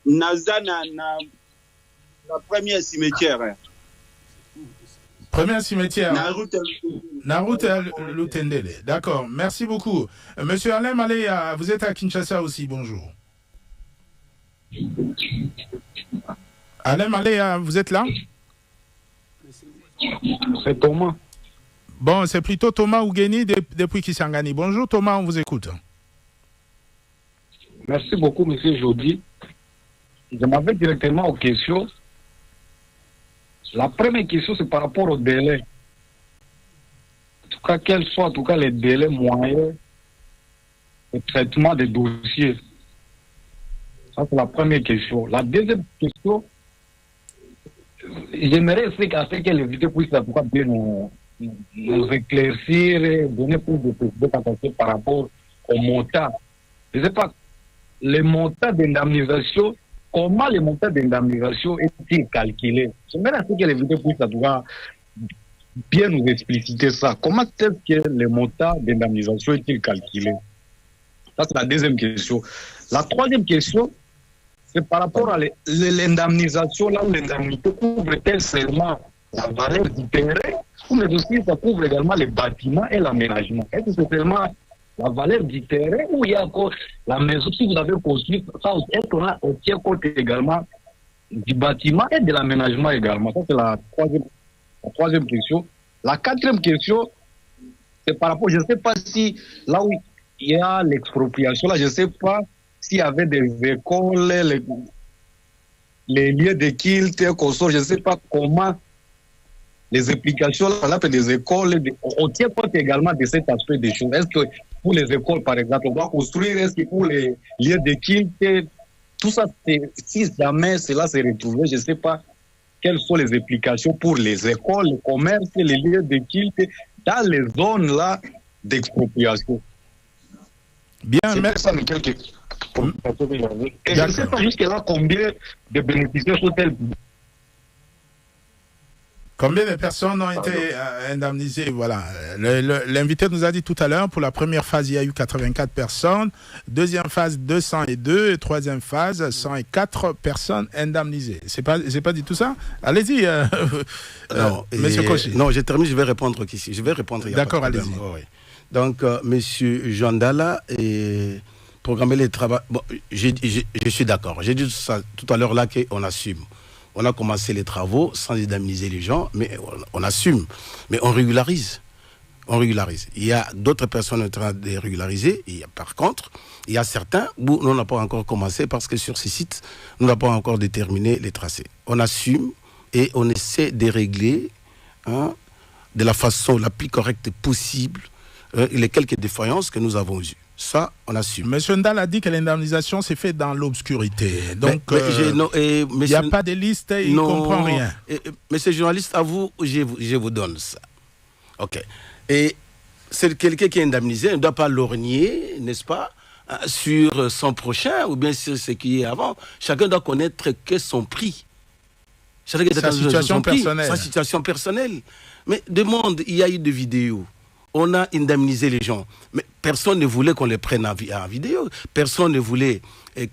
Naza na premier cimetière. Premier cimetière. Na route Lutendele. D'accord. Merci beaucoup. Monsieur Alain Malea, vous êtes à Kinshasa aussi. Bonjour. Alain Malea, vous êtes là? C'est Thomas. Bon, c'est plutôt Thomas Ougeni depuis Kisangani. Bonjour Thomas, on vous écoute. Merci beaucoup, monsieur Jody. Je m'avais directement aux questions. La première question, c'est par rapport au délai. En tout cas, quels soient en tout cas les délais moyens de traitement des dossiers. Ça, c'est la première question. La deuxième question, j'aimerais aussi que les invités puissent en tout cas bien nous éclaircir et donner plus de précision par rapport au montant. Je ne sais pas, les montants d'indemnisation, comment les montants d'indemnisation est-il calculé? J'aimerais que les invités puissent en tout cas bien nous expliciter ça. Comment est-ce que les montants d'indemnisation est-il calculé? Ça, c'est la deuxième question. La troisième question, c'est par rapport à l'indemnisation, là où l'indemnité couvre-t-elle seulement la valeur du terrain, mais aussi ça couvre également les bâtiments et l'aménagement. Est-ce que c'est seulement la valeur du terrain ou il y a encore la maison, si vous avez construit, est-ce qu'on tient compte également du bâtiment et de l'aménagement également? Ça, c'est la troisième question. La quatrième question, c'est par rapport, je ne sais pas si là où il y a l'expropriation, là, je ne sais pas s'il y avait des écoles, les lieux de culte, je ne sais pas comment les implications des écoles, on tient compte également de cet aspect des choses. Est-ce que pour les écoles, par exemple, on va construire, est-ce que pour les lieux de culte, tout ça, si jamais cela s'est retrouvé, je ne sais pas quelles sont les implications pour les écoles, les commerces, les lieux de culte, dans les zones là d'expropriation. Bien, merci. Et je ne sais pas jusque-là combien de bénéficiaires sont-elles. Combien de personnes ont été indemnisées? Voilà. L'invité nous a dit tout à l'heure, pour la première phase, il y a eu 84 personnes. Deuxième phase, 202. Et troisième phase, 104 personnes indemnisées. C'est pas dit tout ça? Allez-y, monsieur Kochi. Non, je termine, je vais répondre ici. D'accord, allez-y. Oh, oui. Donc, monsieur Jandala, programmer les travaux. Bon, je suis d'accord. J'ai dit ça tout à l'heure là qu'on assume. On a commencé les travaux sans indemniser les gens, mais on assume. Mais on régularise. Il y a d'autres personnes en train de régulariser. Par contre, il y a certains où on n'a pas encore commencé parce que sur ces sites, nous n'avons pas encore déterminé les tracés. On assume et on essaie de régler de la façon la plus correcte possible les quelques défaillances que nous avons eues. Ça, on assume. Monsieur Ndal a dit que l'indemnisation s'est faite dans l'obscurité. Donc, il n'y a pas de liste et il ne comprend rien. Monsieur journaliste, à vous, je vous donne ça. OK. Et c'est quelqu'un qui est indemnisé, il ne doit pas lorgner, n'est-ce pas, sur son prochain ou bien sur ce qui est avant. Chacun doit connaître que son prix. Sa situation personnelle. Sa situation personnelle. Mais demande, il y a eu des vidéos. On a indemnisé les gens. Mais personne ne voulait qu'on les prenne en vidéo. Personne ne voulait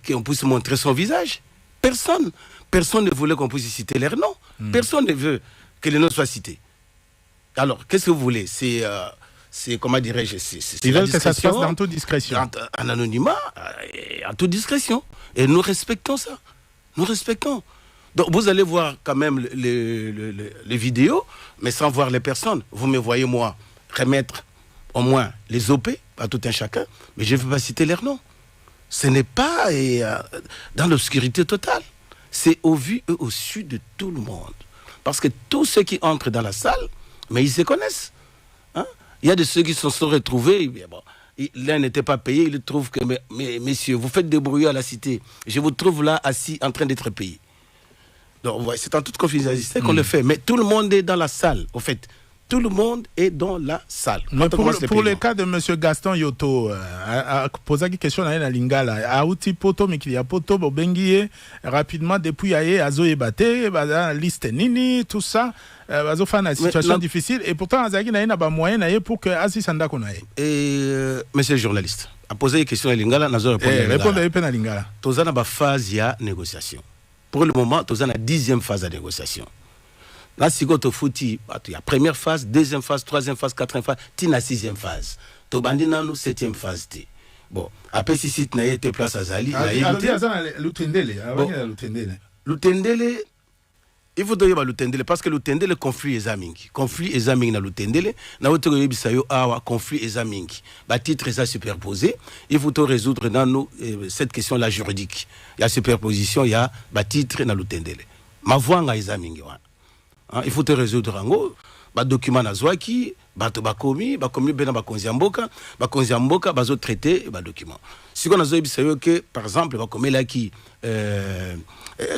qu'on puisse montrer son visage. Personne. Personne ne voulait qu'on puisse citer leur nom. Personne ne veut que les noms soient cités. Alors, qu'est-ce que vous voulez? C'est comment dirais-je? Ils veulent que ça se passe dans toute discrétion. En anonymat, en toute discrétion. Et nous respectons ça. Nous respectons. Donc, vous allez voir quand même les vidéos, mais sans voir les personnes. Vous me voyez, moi, remettre au moins les OP à tout un chacun, mais je ne veux pas citer leurs noms. Ce n'est pas dans l'obscurité totale. C'est au vu et au su de tout le monde. Parce que tous ceux qui entrent dans la salle, mais ils se connaissent. Il y a de ceux qui se sont retrouvés, bon, l'un n'était pas payé, il trouve que, mais messieurs, vous faites des brouillards à la cité, je vous trouve là assis en train d'être payé. Donc, c'est en toute confidentialité qu'on le fait, mais tout le monde est dans la salle, au fait. Tout le monde est dans la salle. Mais pour le cas de M. Gaston Yoto, a posé une question à Lingala. A outi poto, mais qu'il y a poto, bobengiye, rapidement, depuis aye, azo ebate, liste nini, tout ça, azo fait une situation difficile, et pourtant, azagi na ba moyen na pour que Asi Sanda konaye. Monsieur le journaliste, a posé une question à Lingala, nazo répondre à Lingala. Tozana ba phase ya négociation. Pour le moment, tozana 10e phase de négociation. Là, si tu fouti, il y a première phase, deuxième phase, troisième phase, quatrième phase, tu as 6e phase. Tu as 7e phase. Bon, après, si tu as été place à Zali, Lutendele, il faut dire Lutendele, parce que Lutendele conflit les amis. Conflit les amis dans Lutendele, na autre conflit les amis. Bah, titre est superposé, il faut résoudre dans nous cette question-là juridique. Il y a superposition, il y a titre dans Lutendele. Ma voix dans les amis. Il faut te résoudre en gros. Document nazwaki, bakomi bena bakonziamboka, bazo traiter document. Si on a que par exemple bakomi là qui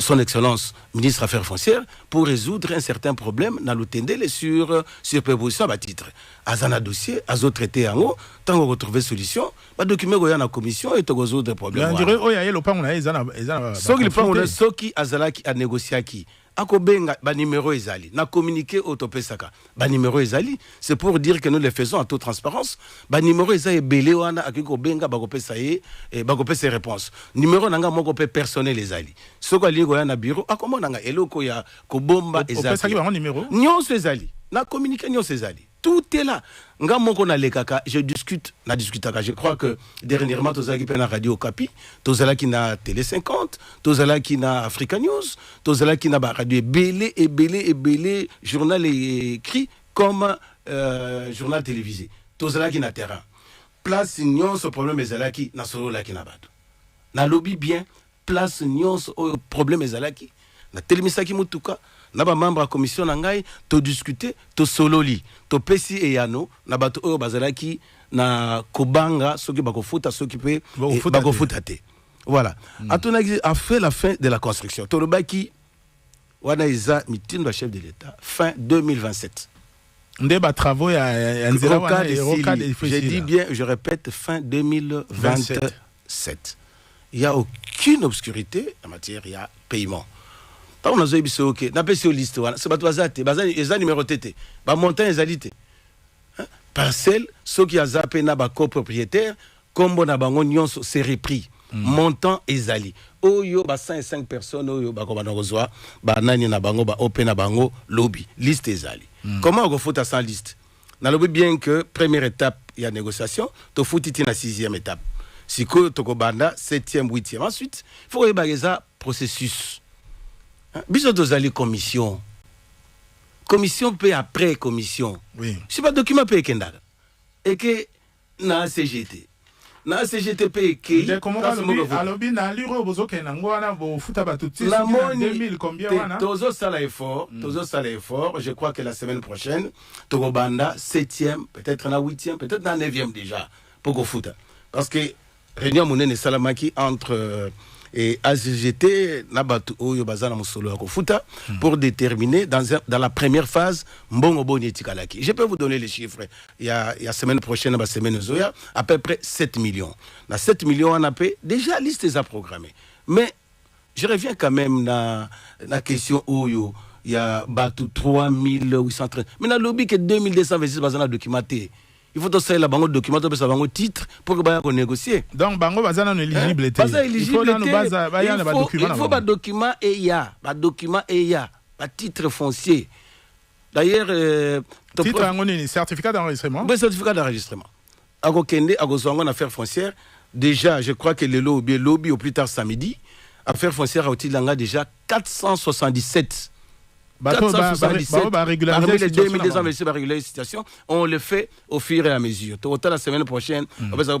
son excellence ministre Affaires foncières pour résoudre un certain problème dans l'Otendele sur superposition à titre. Azana dossier, azo traiter en haut, tant qu'on retrouve solution, document goya na commission et to résoudre problème. On dirait oya le pan on a ezana soki azalaki a négocier qui akobenga ba numéro ezali na communiquer autopesaka ba numéro ezali c'est pour dire que nous le faisons en toute transparence ba numéro ezali belé wana akiko benga bakopesa ye bakopesa réponse numéro nanga moko pe personnel ezali soko ali ko ya na bureau akomona nga eloko ya kobomba ezali opesaki ba numéro nyonso ezali na communiquer nyonso ezali tout est là. Je discute, je crois que dernièrement, tous qui na Radio Okapi, tous qui na Télé 50, tous qui na Africa News, tous qui na Radio belé, journal écrit comme journal télévisé, tous qui na terrain. Place nion ce problème ezalaki na solo la qui na bato. Na lobby bien, place nion ce problème ezalaki na télémisaki mutuka. Na ba membre à commission nangai to discuter to sololi to pesi e yano na bato oyo bazalaki na kobanga soki bakofuta soki pe bakofuta te voilà atonaki a fait la fin de la construction to lobaki wana iza mitindo chef de l'état fin 2027 ndeba travaux ya nzira wana j'ai dit bien je répète fin 2027 il y a aucune obscurité en matière il y a paiement. Par on a zoé biso ok, n'a pas sur liste c'est pas toi zate, les numéro tété, ba montant ezalité. Parcelle, ceux qui a zappé na ba copropriétaire, comme na bango nyonso c'est repris. Montant ezali. Oyo ba 105 personnes oyo ba ko ba rozwa, ba nani na bango ba open na bango lobby, liste ezali. Comment on faut sans liste? Na lobby bien que première étape il y a négociation, to foutiti na 6e étape. Siko to ko banda 7e, 8e. Ensuite, il faut rebaguer processus. Biso dozali commission. Commission peut après commission. Oui. C'est pas document peut kendala. Et que na CGT. Na CGT peut que comment alobi na liro bozoke na ngwana bo futa batuti 2000 combien wana. Tozo sala effort, je crois que la semaine prochaine Togo banda 7e, peut-être na 8e, peut-être na 9e déjà pour go futa. Parce que réunion monene salamaki entre et ACGT nabatu oyo bazana musolo ko futa pour déterminer dans la première phase mbongo boni tikalaki. Je peux vous donner les chiffres. Il y a semaine prochaine ba semaine zoya à peu près 7 millions. Na 7 millions on a payé déjà liste est programmée. Mais je reviens quand même na question oyo il y a batu 3830. Mais na lobby que 2226 bazana documenté. Il faut aussi la banque document pour savoir titre pour que baia négocier. Donc banque bazana non éligible il faut ba document et il y a ba document et il y a ba titre foncier. D'ailleurs titre ngoni certificat d'enregistrement. Oui, certificat d'enregistrement. Ako kende ako zongo na affaire foncière déjà je crois que le lobby au plus tard samedi affaire foncière a utilanga déjà 477 parmi les 2200 régulariser la situation, on le fait au fur et à mesure. La semaine prochaine,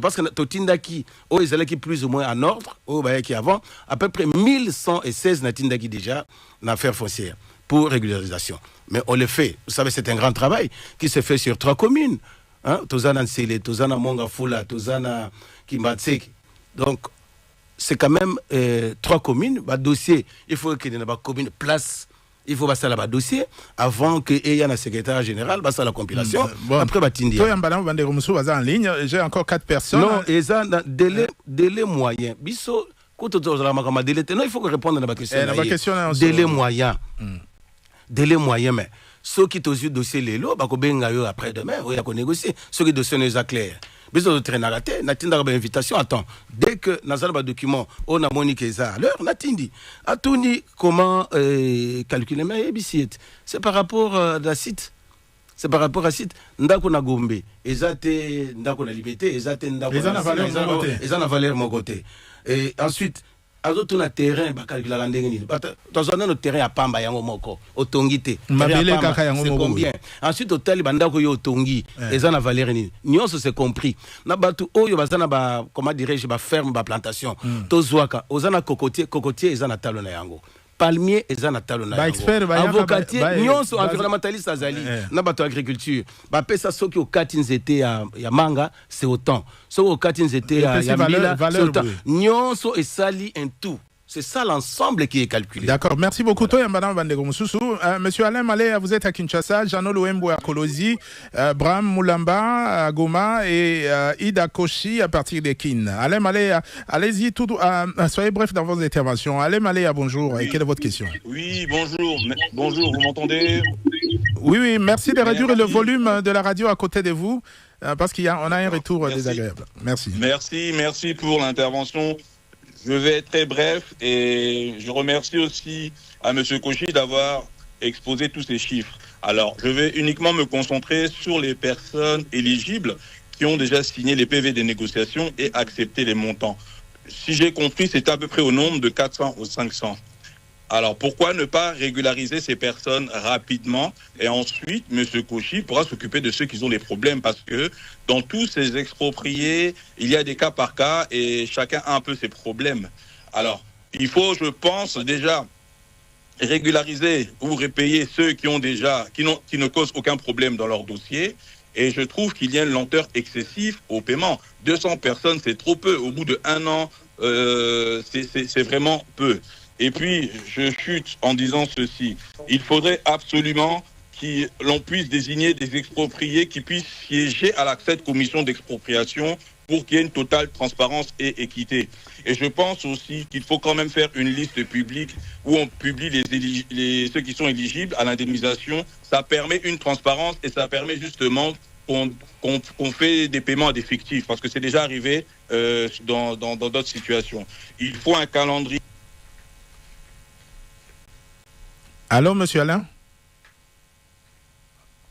parce que Totindaki, qui plus ou moins en ordre, qui avant, à peu près 1116 Natindaki déjà en affaires foncières pour régularisation. Mais on le fait. Vous savez, c'est un grand travail qui se fait sur 3 communes. Tozana Nsele, Tozana Mongafula, Tozana Kimbatsek. Donc, c'est quand même 3 communes. Dossier, il faut qu'il y ait une commune place. Il faut passer là-bas dossier avant que y ait un secrétaire général, passer la compilation. Après, Batindi. En ligne. J'ai encore 4 personnes. Non, et ça, délai moyen. Bisso, non, il faut répondre à ma question. Délai moyen. Délai moyen, mais ceux qui ont eu dossier les lots, après-demain, il y a négocier. Ceux qui dossier nous clair. Besoin de traîner raté, n'atteindre une invitation. Attends, dès que nous avons un document, on a monique à l'heure, n'atteindre. Attends, comment calculer mais c'est par rapport à la site. C'est par rapport à site. Ndako na Gombe, ezate ndako na Liberté, ezate ndako na valeur mon côté. Et ensuite, azoto na terrain ba calculer la ndenge nini. Dans un terrain à Pamba yango moko, otongité. Mabele kaka yango moko. Combien? Ensuite hôtel bandako yo otongi, eza na valeur nini. Nyonso c'est compris. Na batu oyo bazana ba comment dirais-je ba ferme ba plantation. Tozwaka, ozana cocotier eza na talo na yango. Palmier eza na talo na yango. Avocatier nyonso environnementaliste azali na bato agriculture. Ba pesa soki o kati nzete ya manga, c'est autant. Soki o kati nzete ya mbila, c'est autant. Nyonso et sali en tout. C'est ça l'ensemble qui est calculé. D'accord, merci beaucoup. Monsieur Alain Malé, vous êtes à Kinshasa, Jeannot Louembo à Kolosi, Bram Moulamba à Goma et Ida Koshi à partir de Kin. Alain Malé, allez-y, soyez bref dans vos interventions. Alain Malé, bonjour. Oui. Quelle est votre question? Oui, bonjour. Bonjour, vous m'entendez? Oui, merci de réduire le volume de la radio à côté de vous parce qu'on a un retour désagréable. Merci. Merci pour l'intervention. Je vais être très bref et je remercie aussi à M. Koshi d'avoir exposé tous ces chiffres. Alors, je vais uniquement me concentrer sur les personnes éligibles qui ont déjà signé les PV des négociations et accepté les montants. Si j'ai compris, c'est à peu près au nombre de 400 ou 500. Alors, pourquoi ne pas régulariser ces personnes rapidement et ensuite, M. Koshi pourra s'occuper de ceux qui ont des problèmes parce que dans tous ces expropriés, il y a des cas par cas et chacun a un peu ses problèmes. Alors, il faut, je pense, déjà régulariser ou repayer ceux qui ont déjà, qui ne causent aucun problème dans leur dossier. Et je trouve qu'il y a une lenteur excessive au paiement. 200 personnes, c'est trop peu. Au bout d'1 an, c'est vraiment peu. Et puis, je chute en disant ceci. Il faudrait absolument que l'on puisse désigner des expropriés qui puissent siéger à cette commission d'expropriation pour qu'il y ait une totale transparence et équité. Et je pense aussi qu'il faut quand même faire une liste publique où on publie ceux qui sont éligibles à l'indemnisation. Ça permet une transparence et ça permet justement qu'on fait des paiements à des fictifs parce que c'est déjà arrivé dans d'autres situations. Il faut un calendrier. Allô, monsieur Alain?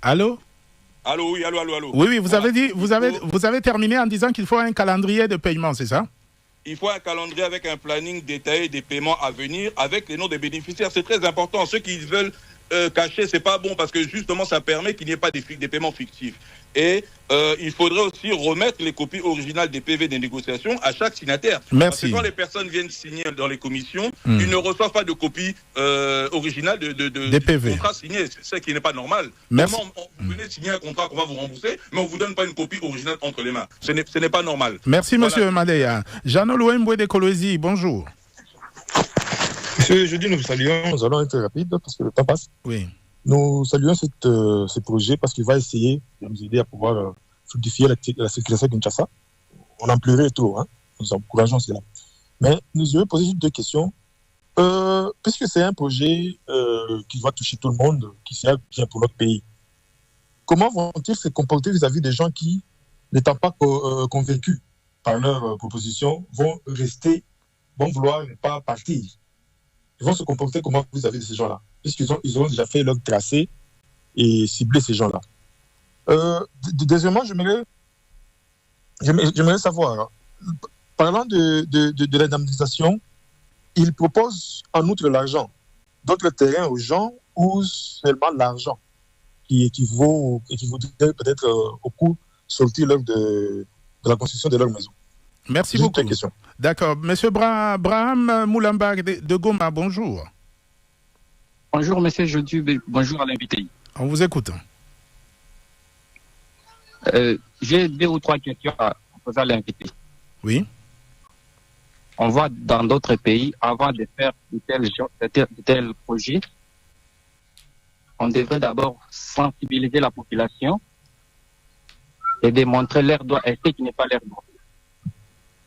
Allô? Allô, oui, allô. Oui, vous avez dit, vous avez terminé en disant qu'il faut un calendrier de paiement, c'est ça? Il faut un calendrier avec un planning détaillé des paiements à venir, avec les noms des bénéficiaires. C'est très important. Ceux qui veulent cacher, c'est pas bon parce que justement, ça permet qu'il n'y ait pas des paiements fictifs. Et il faudrait aussi remettre les copies originales des PV des négociations à chaque signataire. Merci. Parce que quand les personnes viennent signer dans les commissions, ils ne reçoivent pas de copie originale des PV. contrat signé, ce qui n'est pas normal. Merci. Comment vous venez signer un contrat qu'on va vous rembourser, mais on ne vous donne pas une copie originale entre les mains. Ce n'est pas normal. Merci, monsieur Maléa. Jeannot Louembo de Kolosi, bonjour. Monsieur, je dis nous saluons, nous allons être rapides parce que le temps passe. Oui. Nous saluons ce projet parce qu'il va essayer de nous aider à pouvoir fluidifier la circulation de Kinshasa. On en pleurait trop, hein. Nous encourageons cela. Mais nous avons posé juste 2 questions. Puisque c'est un projet qui va toucher tout le monde, qui sera bien pour notre pays, comment vont-ils se comporter vis-à-vis des gens qui, n'étant pas convaincus par leur proposition, vont vouloir ne pas partir? Ils vont se comporter comment vis-à-vis de ces gens-là, puisqu'ils ont déjà fait leur tracé et ciblé ces gens-là. Deuxièmement, j'aimerais savoir, parlant de l'indemnisation, ils proposent en outre l'argent, d'autres terrains aux gens ou seulement l'argent qui équivaudrait peut-être au coût sorti lors de la construction de leur maison. Merci beaucoup. D'accord. Monsieur Braham Moulamba de Goma, bonjour. Bonjour, monsieur Jodu. Bonjour à l'invité. On vous écoute. J'ai 2 ou 3 questions à poser à l'invité. Oui. On voit dans d'autres pays, avant de faire de tels projets, on devrait d'abord sensibiliser la population et démontrer leur droit et ce qui n'est pas leur droit.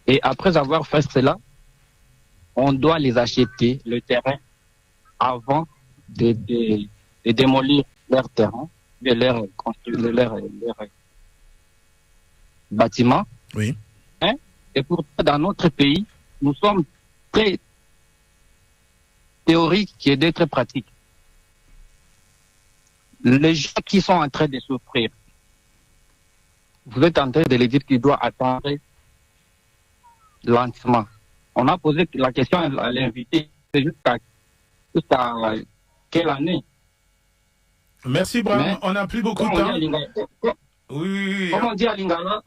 Et après avoir fait cela, on doit les acheter le terrain avant de démolir leur terrain, de leur bâtiment. Oui. Hein? Et pourtant, dans notre pays, nous sommes très théoriques et très pratiques. Les gens qui sont en train de souffrir, vous êtes en train de les dire qu'ils doivent attendre lentement. On a posé la question à l'invité, c'est jusqu'à quelle année? Merci, Bram. On n'a plus beaucoup de temps. Oui. Comment dire à Lingala?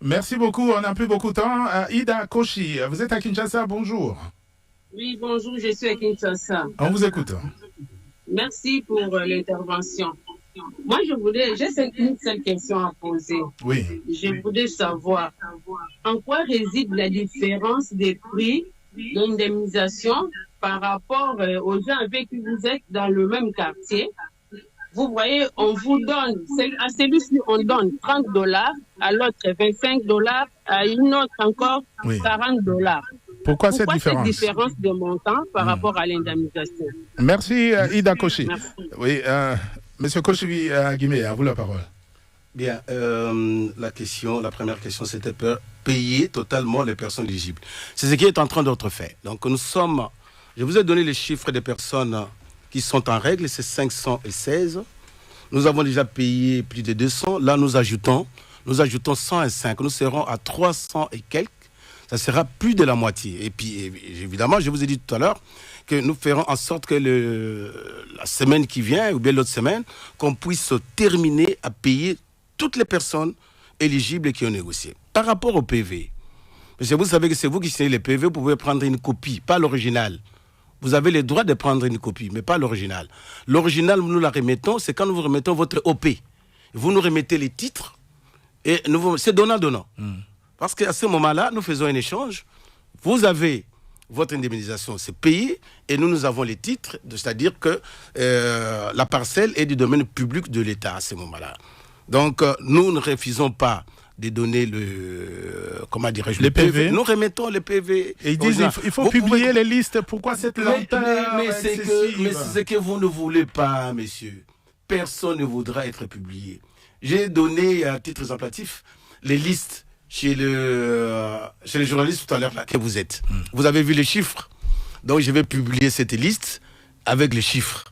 Merci beaucoup. On n'a plus beaucoup de temps. Ida Koshi, vous êtes à Kinshasa. Bonjour. Oui, bonjour. Je suis à Kinshasa. On vous écoute. Merci pour l'intervention. Moi, j'ai une seule question à poser. Oui. Je voudrais savoir en quoi réside la différence des prix d'indemnisation par rapport aux gens avec qui vous êtes dans le même quartier. Vous voyez, on vous donne, à celui-ci, on donne $30, à l'autre $25, à une autre encore $40. Pourquoi cette différence de montant par rapport à l'indemnisation? Merci, Ida Koshi. Merci. Oui, Monsieur Koshi Guimé, à vous la parole. Bien, la première question, c'était payer totalement les personnes éligibles. C'est ce qui est en train d'être fait. Donc je vous ai donné les chiffres des personnes qui sont en règle, c'est 516. Nous avons déjà payé plus de 200. Là, nous ajoutons 105. Nous serons à 300 et quelques. Ça sera plus de la moitié. Et puis, évidemment, je vous ai dit tout à l'heure que nous ferons en sorte que la semaine qui vient, ou bien l'autre semaine, qu'on puisse terminer à payer toutes les personnes éligibles qui ont négocié. Par rapport au PV, parce que vous savez que c'est vous qui signez les PV, vous pouvez prendre une copie, pas l'original. Vous avez le droit de prendre une copie, mais pas l'original. L'original, nous la remettons, c'est quand nous vous remettons votre OP. Vous nous remettez les titres, et c'est donnant-donnant. Parce qu'à ce moment-là, nous faisons un échange. Vous avez votre indemnisation, c'est payé, et nous avons les titres, c'est-à-dire que la parcelle est du domaine public de l'État à ce moment-là. Donc, nous ne refusons pas de donner le PV. Nous remettons le PV. Et ils disent il faut publier les listes. Pourquoi cette lenteur? Mais c'est ce que vous ne voulez pas, messieurs. Personne ne voudra être publié. J'ai donné à titre exemplatif les listes chez les journalistes tout à l'heure là que vous êtes. Vous avez vu les chiffres. Donc je vais publier cette liste avec les chiffres.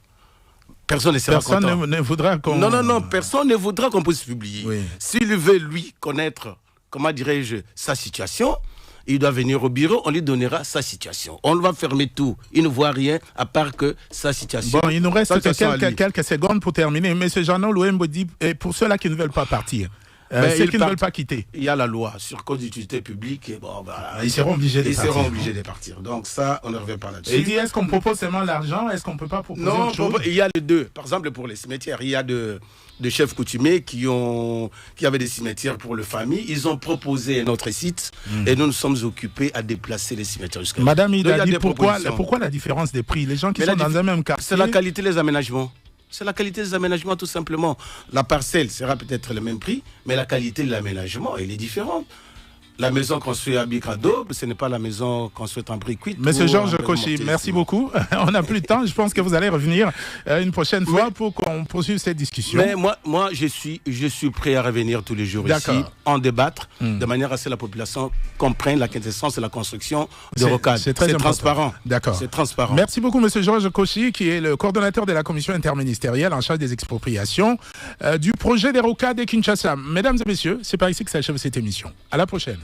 Personne ne sera content. Personne ne voudra qu'on... Non, personne ne voudra qu'on puisse publier. Oui. S'il veut, lui, connaître, comment dirais-je, sa situation, il doit venir au bureau, on lui donnera sa situation. On va fermer tout. Il ne voit rien à part que sa situation. Bon, il nous reste quelques secondes pour terminer. Monsieur Jeannot Louembo dit, pour ceux-là qui ne veulent pas partir, ceux qui ne veulent pas quitter. Il y a la loi sur code d'utilité publique. Et bon, ils seront obligés de partir. Donc ça, on ne revient pas là-dessus. Et il dit, est-ce qu'on propose seulement l'argent? Est-ce qu'on ne peut pas proposer autre chose? Il y a les deux. Par exemple, pour les cimetières, il y a de chefs coutumiers qui avaient des cimetières pour les familles. Ils ont proposé notre site et nous nous sommes occupés à déplacer les cimetières jusqu'à là. Madame Ida dit, pourquoi la différence des prix? Les gens qui sont dans un même quartier... C'est la qualité des aménagements. C'est la qualité des aménagements, tout simplement. La parcelle sera peut-être le même prix, mais la qualité de l'aménagement, elle est différente. La maison construite à Bicradobe, ce n'est pas la maison construite en briques. Monsieur Georges Koshi, merci beaucoup. On n'a plus de temps. Je pense que vous allez revenir une prochaine fois pour qu'on poursuive cette discussion. Mais moi je suis prêt à revenir tous les jours ici, en débattre, de manière à ce que la population comprenne la quintessence de la construction de Rocade. C'est très transparent. D'accord. C'est transparent. Merci beaucoup, monsieur Georges Koshi, qui est le coordonnateur de la commission interministérielle en charge des expropriations du projet des Rocades de Kinshasa. Mesdames et messieurs, c'est par ici que s'achève cette émission. À la prochaine.